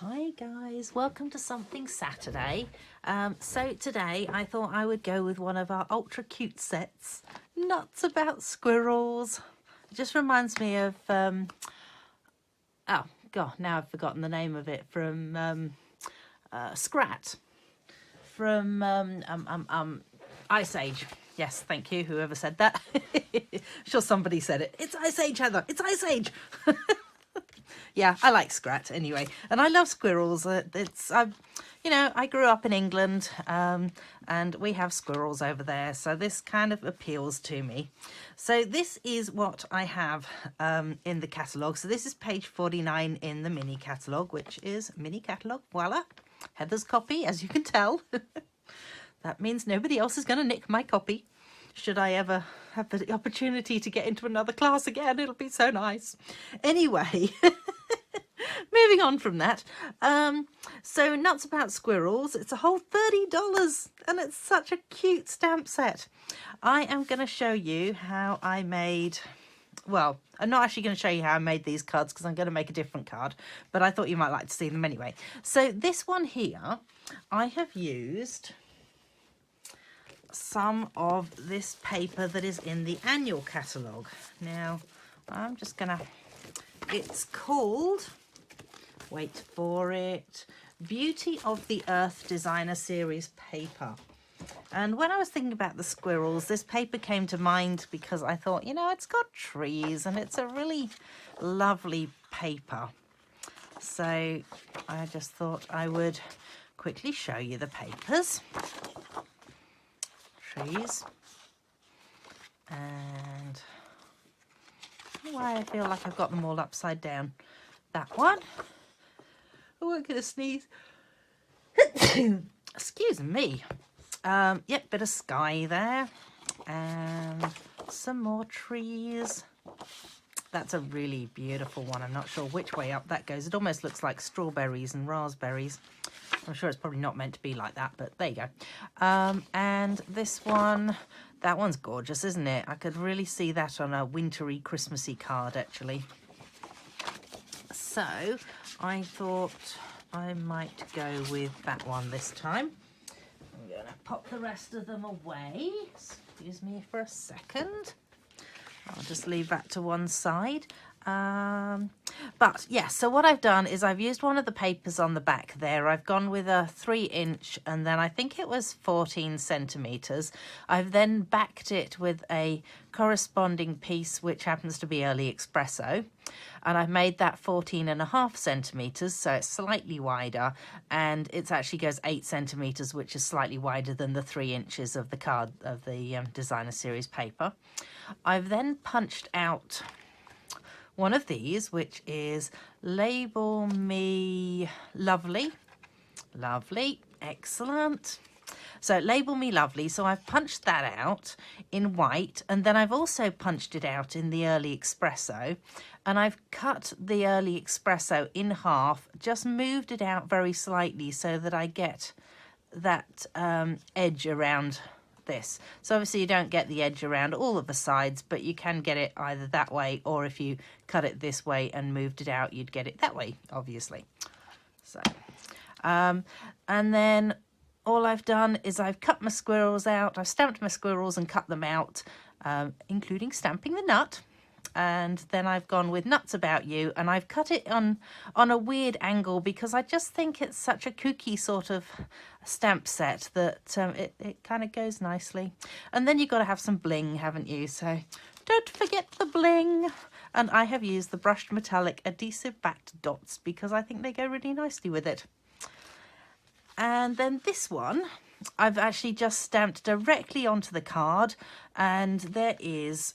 Hi guys, welcome to Something Saturday. So today I thought I would go with one of our ultra cute sets, Nuts About Squirrels. It just reminds me of, oh god, now I've forgotten the name of it, from Scrat, from Ice Age. Yes, thank you, whoever said that. Sure somebody said it. It's Ice Age, Heather, it's Ice Age. Yeah, I like Scrat anyway, and I love squirrels. I grew up in England, and we have squirrels over there, so this kind of appeals to me. So this is what I have in the catalogue. So this is page 49 in the mini catalogue, which is mini catalogue. Voila, Heather's copy, as you can tell. That means nobody else is going to nick my copy. Should I ever have the opportunity to get into another class again, it'll be so nice. Anyway, moving on from that. So Nuts About Squirrels, it's a whole $30 and it's such a cute stamp set. I am going to show you how I made, well, I'm not actually going to show you how I made these cards because I'm going to make a different card, but I thought you might like to see them anyway. So this one here, I have used some of this paper that is in the annual catalogue. Now, I'm just gonna, it's called, wait for it, Beauty of the Earth Designer Series paper. And when I was thinking about the squirrels, this paper came to mind because I thought, you know, it's got trees and it's a really lovely paper. So I just thought I would quickly show you the papers. Trees, and why I feel like I've got them all upside down. That one. Oh, I'm gonna sneeze. Excuse me. Yep, bit of sky there, and some more trees. That's a really beautiful one. I'm not sure which way up that goes. It almost looks like strawberries and raspberries. I'm sure it's probably not meant to be like that, but there you go. And this one, that one's gorgeous, isn't it? I could really see that on a wintry, Christmassy card, actually. So I thought I might go with that one this time. I'm going to pop the rest of them away. Excuse me for a second. I'll just leave that to one side. But yeah, so what I've done is I've used one of the papers on the back there. I've gone with a 3-inch and then I think it was 14 centimetres. I've then backed it with a corresponding piece which happens to be Early Espresso, and I've made that 14.5 centimetres, so it's slightly wider, and it actually goes 8 centimetres, which is slightly wider than the 3 inches of the card of the designer series paper. I've then punched out one of these, which is Label Me Lovely. Lovely, excellent. So Label Me Lovely, so I've punched that out in white, and then I've also punched it out in the Early Espresso, and I've cut the Early Espresso in half, just moved it out very slightly so that I get that edge around this. So obviously you don't get the edge around all of the sides, but you can get it either that way, or if you cut it this way and moved it out, you'd get it that way, obviously. So and then all I've done is I've cut my squirrels out. I've stamped my squirrels and cut them out, including stamping the nut. And then I've gone with Nuts About You, and I've cut it on a weird angle because I just think it's such a kooky sort of stamp set that it kind of goes nicely. And then you've got to have some bling, haven't you? So don't forget the bling. And I have used the brushed metallic adhesive backed dots because I think they go really nicely with it. And then this one I've actually just stamped directly onto the card, and there is,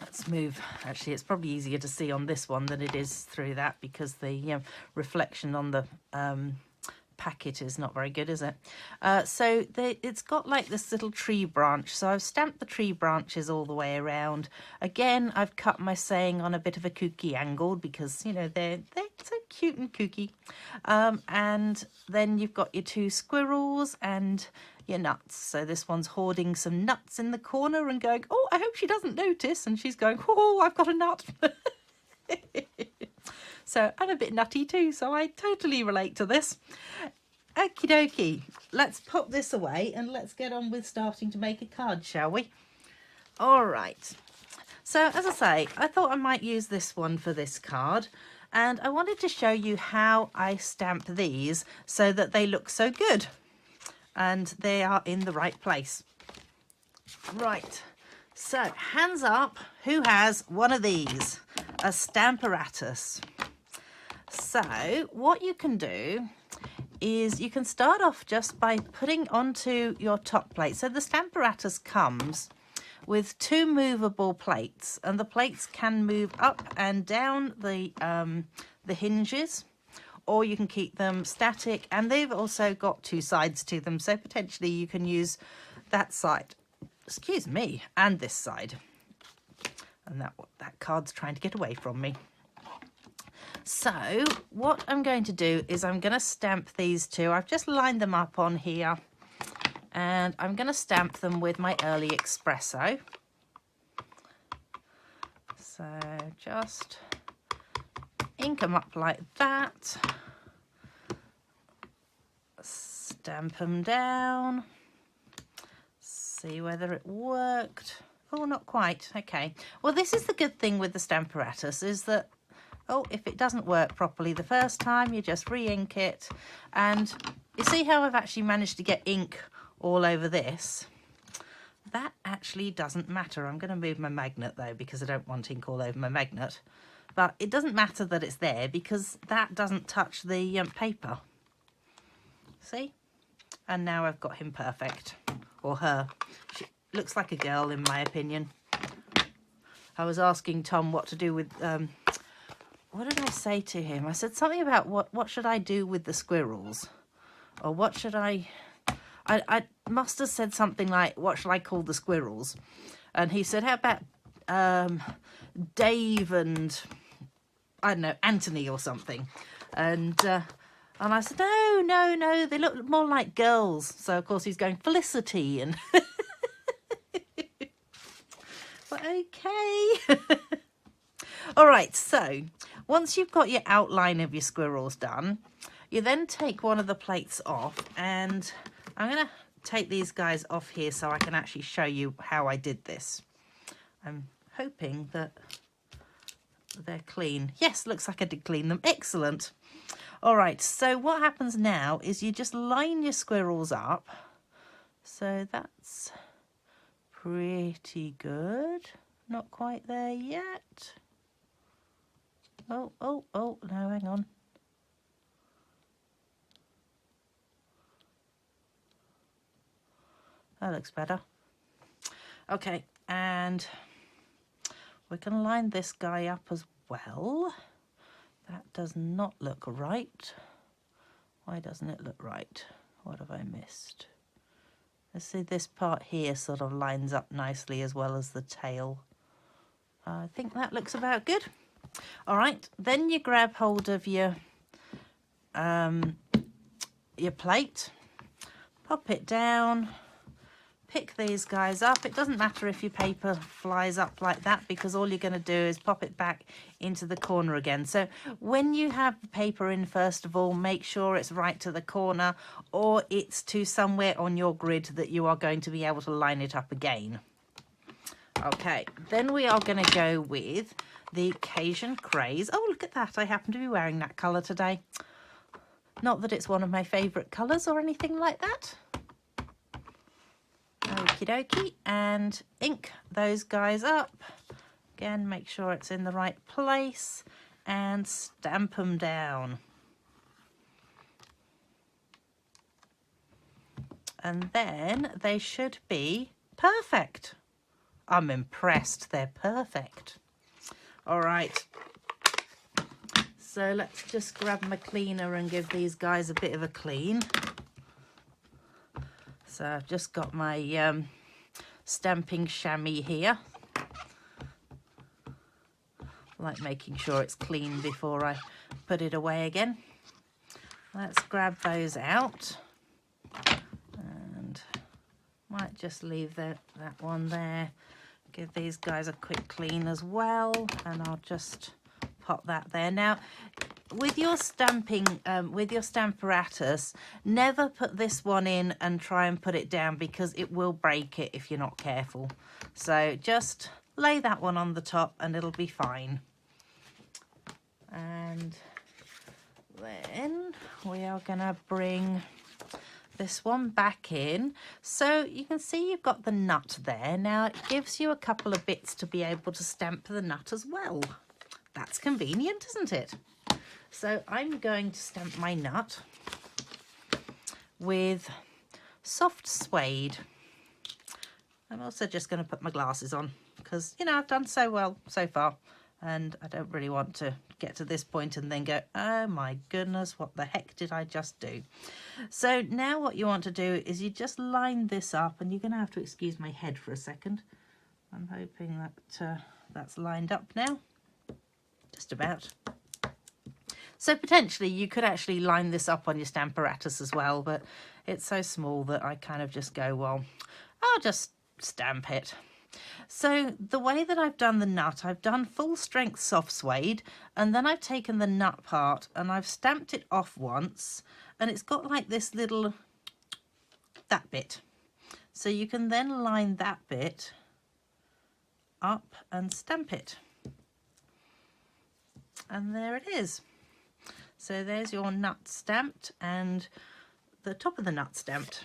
let's move, actually it's probably easier to see on this one than it is through that because the reflection on the packet is not very good, is it? So it's got like this little tree branch, so I've stamped the tree branches all the way around. Again, I've cut my saying on a bit of a kooky angle because, you know, they're so cute and kooky. And then you've got your two squirrels and your nuts. So this one's hoarding some nuts in the corner and going, oh, I hope she doesn't notice, and she's going, oh, I've got a nut. So I'm a bit nutty too, so I totally relate to this. Okie dokie, let's put this away and let's get on with starting to make a card, shall we? All right. So as I say, I thought I might use this one for this card, and I wanted to show you how I stamp these so that they look so good and they are in the right place. Right, so hands up, who has one of these, a Stamparatus? So what you can do is you can start off just by putting onto your top plate. So the Stamparatus comes with 2 movable plates, and the plates can move up and down the hinges, or you can keep them static, and they've also got 2 sides to them, so potentially you can use that side, excuse me, and this side. And that card's trying to get away from me. So what I'm going to do is I'm going to stamp these 2. I've just lined them up on here, and I'm going to stamp them with my early espresso. So just ink them up like that, stamp them down, see whether it worked. Oh, not quite. Okay, well, this is the good thing with the Stamparatus, is that if it doesn't work properly the first time, you just re-ink it. And you see how I've actually managed to get ink all over this? That actually doesn't matter. I'm going to move my magnet though, because I don't want ink all over my magnet. But it doesn't matter that it's there, because that doesn't touch the paper. See? And now I've got him perfect. Or her. She looks like a girl in my opinion. I was asking Tom what to do with... what did I say to him? I said something about what should I do with the squirrels? Or what should I must have said something like, what shall I call the squirrels? And he said, how about Dave and, I don't know, Anthony or something. And I said, no, they look more like girls. So, of course, he's going Felicity. And well, okay. All right, so once you've got your outline of your squirrels done, you then take one of the plates off, and I'm going to take these guys off here so I can actually show you how I did this. I'm hoping that they're clean. Yes, looks like I did clean them. Excellent. All right, so what happens now is you just line your squirrels up. So that's pretty good. Not quite there yet. Oh, no, hang on. That looks better. Okay, and we can line this guy up as well. That does not look right. Why doesn't it look right? What have I missed? Let's see, this part here sort of lines up nicely as well as the tail. I think that looks about good. All right, then you grab hold of your plate, pop it down, pick these guys up. It doesn't matter if your paper flies up like that, because all you're going to do is pop it back into the corner again. So when you have the paper in, first of all, make sure it's right to the corner, or it's to somewhere on your grid that you are going to be able to line it up again. Okay, then we are going to go with the Cajun Craze. Oh, look at that. I happen to be wearing that colour today. Not that it's one of my favourite colours or anything like that. Okie dokie. And ink those guys up. Again, make sure it's in the right place. And stamp them down. And then they should be perfect. I'm impressed. They're perfect. All right. So let's just grab my cleaner and give these guys a bit of a clean. So I've just got my stamping chamois here. Like making sure it's clean before I put it away again. Let's grab those out. And might just leave that one there. Give these guys a quick clean as well. And I'll just pop that there. Now, with your stamping, with your Stamparatus, never put this one in and try and put it down, because it will break it if you're not careful. So just lay that one on the top and it'll be fine. And then we are going to bring this one back in. So you can see you've got the nut there. Now it gives you a couple of bits to be able to stamp the nut as well. That's convenient, isn't it? So I'm going to stamp my nut with soft suede. I'm also just going to put my glasses on because, you know, I've done so well so far and I don't really want to get to this point and then go, oh my goodness, what the heck did I just do? So now what you want to do is you just line this up, and you're going to have to excuse my head for a second. I'm hoping that that's lined up now. Just about. So potentially you could actually line this up on your Stamparatus as well, but it's so small that I kind of just go, well, I'll just stamp it. So the way that I've done the nut, I've done full strength soft suede, and then I've taken the nut part and I've stamped it off once, and it's got like this little, that bit. So you can then line that bit up and stamp it. And there it is. So there's your nut stamped and the top of the nut stamped.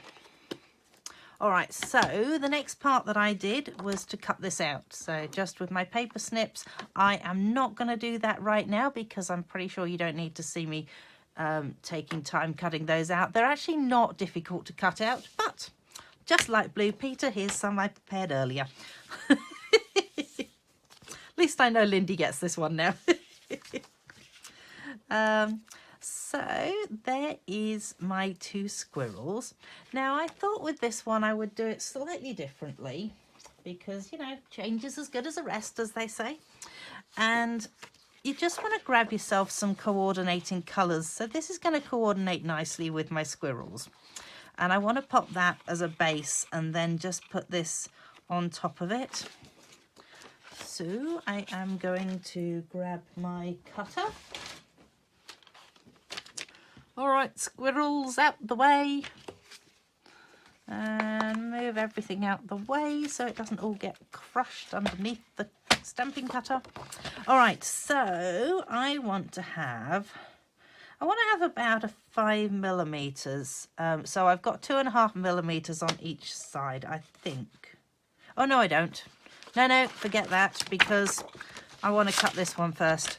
All right, so the next part that I did was to cut this out. So just with my paper snips, I am not going to do that right now because I'm pretty sure you don't need to see me taking time cutting those out. They're actually not difficult to cut out, but just like Blue Peter, here's some I prepared earlier. At least I know Lindy gets this one now. So there is my two squirrels. Now I thought with this one I would do it slightly differently because, you know, change is as good as a rest, as they say. And you just want to grab yourself some coordinating colours. So this is going to coordinate nicely with my squirrels. And I want to pop that as a base and then just put this on top of it. So I am going to grab my cutter. All right, squirrels, out the way. And move everything out the way so it doesn't all get crushed underneath the stamping cutter. All right, so I want to have about a 5 millimeters. So I've got 2.5 millimeters on each side, I think. Oh, no, I don't. No, forget that because I want to cut this one first.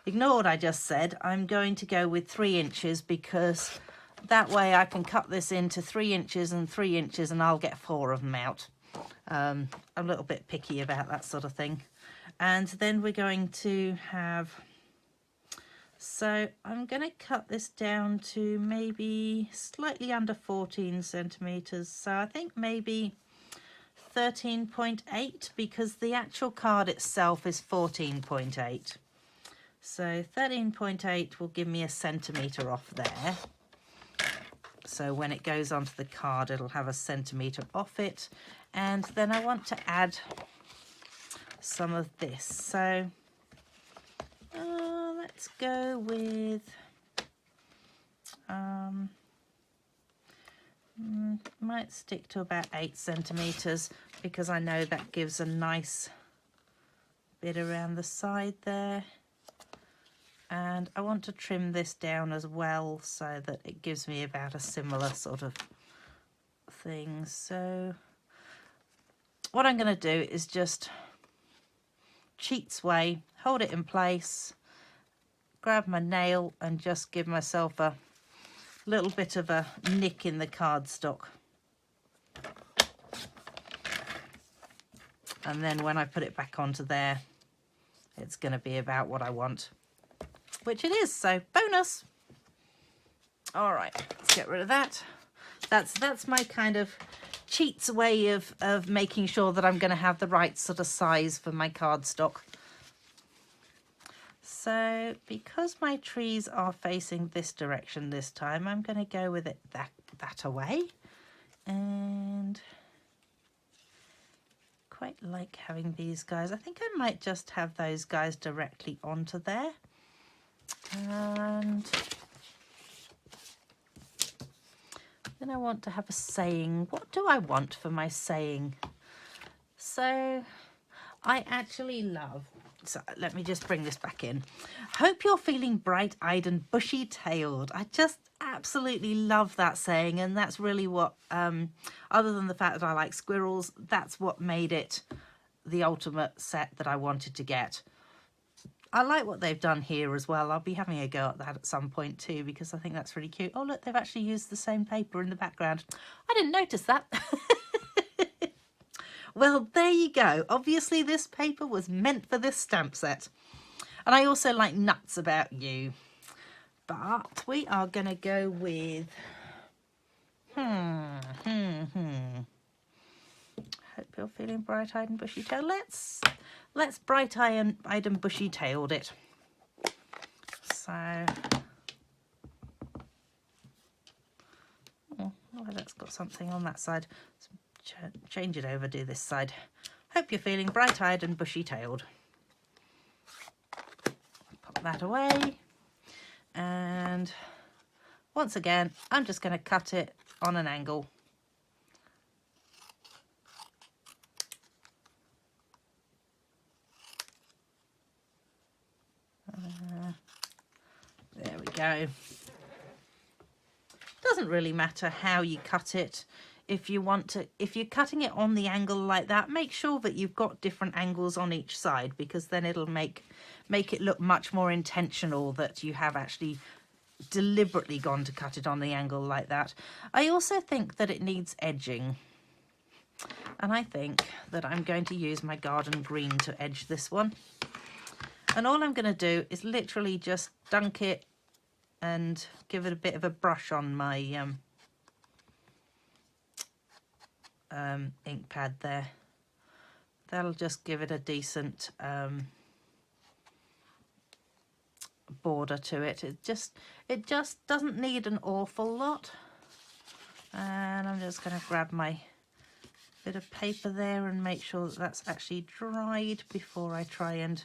Ignore what I just said. I'm going to go with 3 inches because that way I can cut this into 3 inches and 3 inches and I'll get 4 of them out. I'm a little bit picky about that sort of thing. And then we're going to have, so I'm going to cut this down to maybe slightly under 14 centimeters. So I think maybe 13.8 because the actual card itself is 14.8. So 13.8 will give me a centimetre off there. So when it goes onto the card, it'll have a centimetre off it. And then I want to add some of this. So let's go with, might stick to about 8 centimetres because I know that gives a nice bit around the side there. And I want to trim this down as well so that it gives me about a similar sort of thing. So what I'm going to do is just cheat's way, hold it in place, grab my nail and just give myself a little bit of a nick in the cardstock. And then when I put it back onto there, it's going to be about what I want. Which it is, so bonus. All right, let's get rid of that. That's my kind of cheats way of making sure that I'm going to have the right sort of size for my cardstock. So because my trees are facing this direction this time, I'm going to go with it that away. And quite like having these guys. I think I might just have those guys directly onto there. And then I want to have a saying. What do I want for my saying? So I actually love, so let me just bring this back in. Hope you're feeling bright-eyed and bushy-tailed. I just absolutely love that saying, and that's really what, other than the fact that I like squirrels, that's what made it the ultimate set that I wanted to get. I like what they've done here as well. I'll be having a go at that at some point too, because I think that's really cute. Oh look, they've actually used the same paper in the background. I didn't notice that. Well, there you go. Obviously this paper was meant for this stamp set. And I also like nuts about you. But we are going to go with... Hope you're feeling bright-eyed and bushy-tailed. Let's bright-eyed and bushy-tailed it. So... Oh, that's got something on that side. Change it over, do this side. Hope you're feeling bright-eyed and bushy-tailed. Pop that away. And once again, I'm just going to cut it on an angle. There we go. Doesn't really matter how you cut it. If you want to, if you're cutting it on the angle like that, make sure that you've got different angles on each side, because then it'll make it look much more intentional that you have actually deliberately gone to cut it on the angle like that. I also think that it needs edging, and I think that I'm going to use my garden green to edge this one. And all I'm going to do is literally just dunk it and give it a bit of a brush on my ink pad there. That'll just give it a decent border to it. It just doesn't need an awful lot. And I'm just going to grab my bit of paper there and make sure that that's actually dried before I try and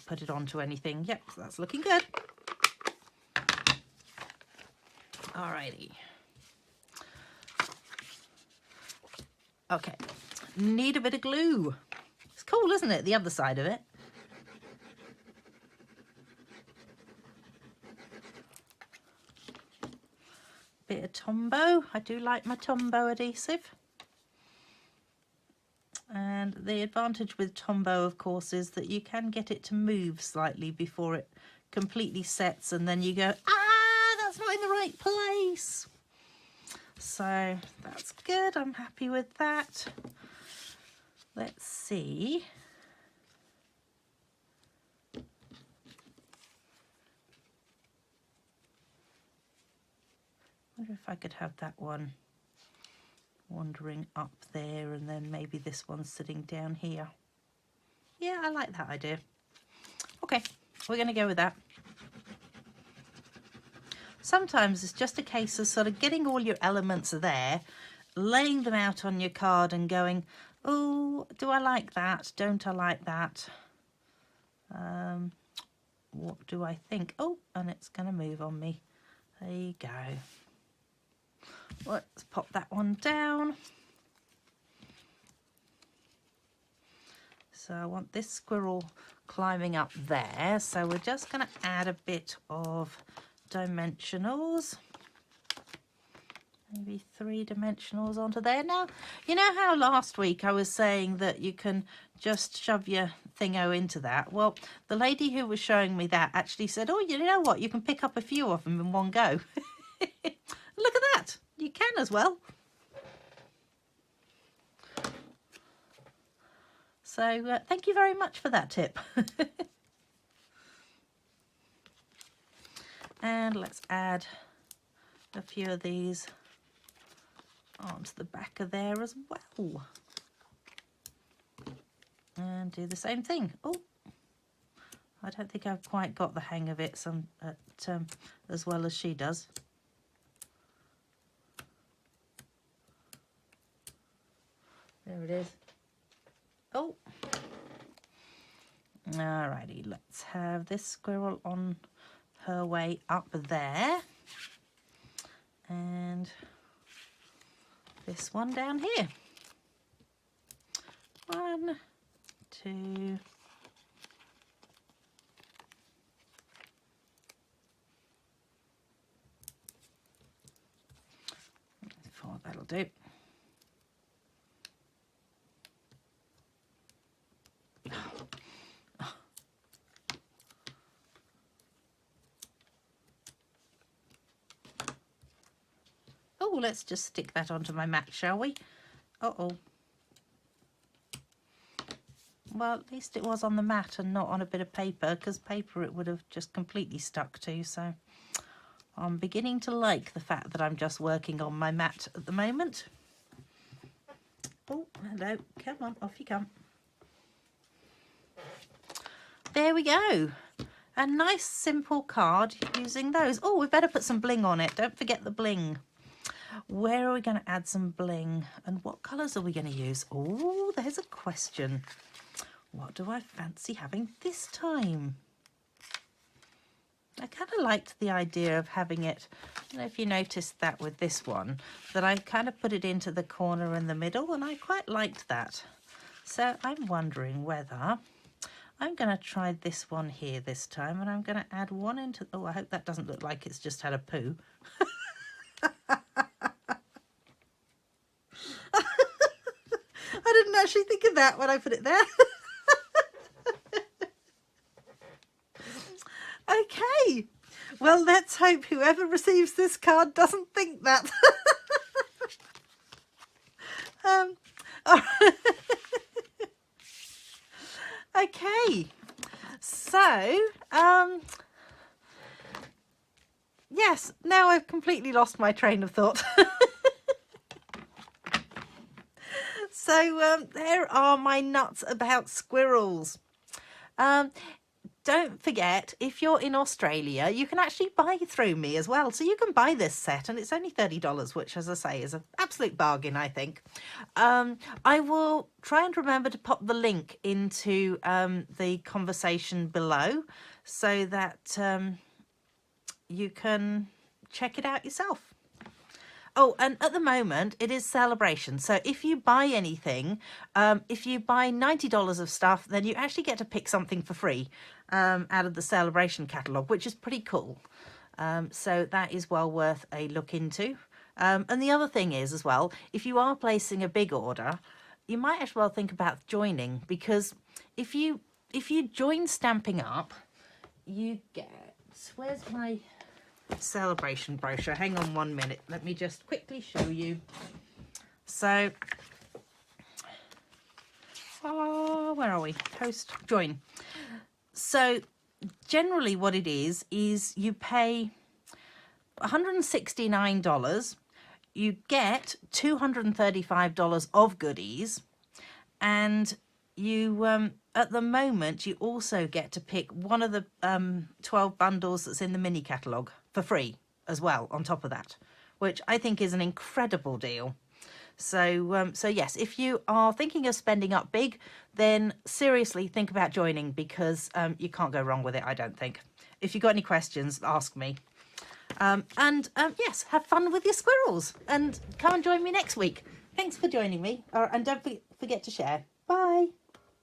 put it onto anything. Yep, that's looking good. Alrighty. Okay, need a bit of glue. It's cool, isn't it? The other side of it. Bit of Tombow. I do like my Tombow adhesive. And the advantage with Tombow, of course, is that you can get it to move slightly before it completely sets, and then you go, ah, that's not in the right place. So that's good. I'm happy with that. Let's see. Wonder if I could have that one wandering up there, and then maybe this one sitting down here. Yeah, I like that idea. Okay, we're going to go with that. Sometimes it's just a case of sort of getting all your elements there, laying them out on your card and going, oh, do I like that? Don't I like that? What do I think? Oh, and it's going to move on me. There you go. Let's pop that one down. So I want this squirrel climbing up there. So we're just going to add a bit of dimensionals. Maybe 3 dimensionals onto there. Now, you know how last week I was saying that you can just shove your thingo into that? Well, the lady who was showing me that actually said, oh, you know what? You can pick up a few of them in one go. Look at that. You can as well. So thank you very much for that tip. And let's add a few of these onto the back of there as well. And do the same thing. Oh, I don't think I've quite got the hang of it as well as she does. There it is. let's have this squirrel on her way up there. And this one down here. 1, 2, 4, that'll do. Oh, let's just stick that onto my mat, shall we? Uh-oh. Well, at least it was on the mat and not on a bit of paper, because paper it would have just completely stuck to. So I'm beginning to like the fact that I'm just working on my mat at the moment. Oh, hello. Come on, off you come. There we go. A nice simple card using those. Oh, we better put some bling on it. Don't forget the bling. Where are we going to add some bling? And what colours are we going to use? Oh, there's a question. What do I fancy having this time? I kind of liked the idea of having it, I don't know if you noticed that with this one, that I kind of put it into the corner in the middle, and I quite liked that. So I'm wondering whether I'm going to try this one here this time, and I'm going to add one into, oh, I hope that doesn't look like it's just had a poo. I didn't actually think of that when I put it there. Okay, well, let's hope whoever receives this card doesn't think that. Okay, so, yes, now I've completely lost my train of thought. So there are my nuts about squirrels. Don't forget, if you're in Australia, you can actually buy through me as well. So you can buy this set, and it's only $30, which, as I say, is an absolute bargain, I think. I will try and remember to pop the link into the conversation below so that you can check it out yourself. Oh, and at the moment, it is celebration. So if you buy anything, if you buy $90 of stuff, then you actually get to pick something for free out of the celebration catalogue, which is pretty cool. So that is well worth a look into. And the other thing is as well, if you are placing a big order, you might as well think about joining, because if you join Stamping Up, you get, where's my celebration brochure? Hang on 1 minute, let me just quickly show you. So where are we? Host, join. So generally what it is you pay $169, you get $235 of goodies, and you at the moment you also get to pick one of the 12 bundles that's in the mini catalogue for free as well on top of that, which I think is an incredible deal. So so yes, if you are thinking of spending up big, then seriously think about joining, because you can't go wrong with it, I don't think. If you've got any questions, ask me. Yes, have fun with your squirrels, and come and join me next week. Thanks for joining me, and don't forget to share. Bye.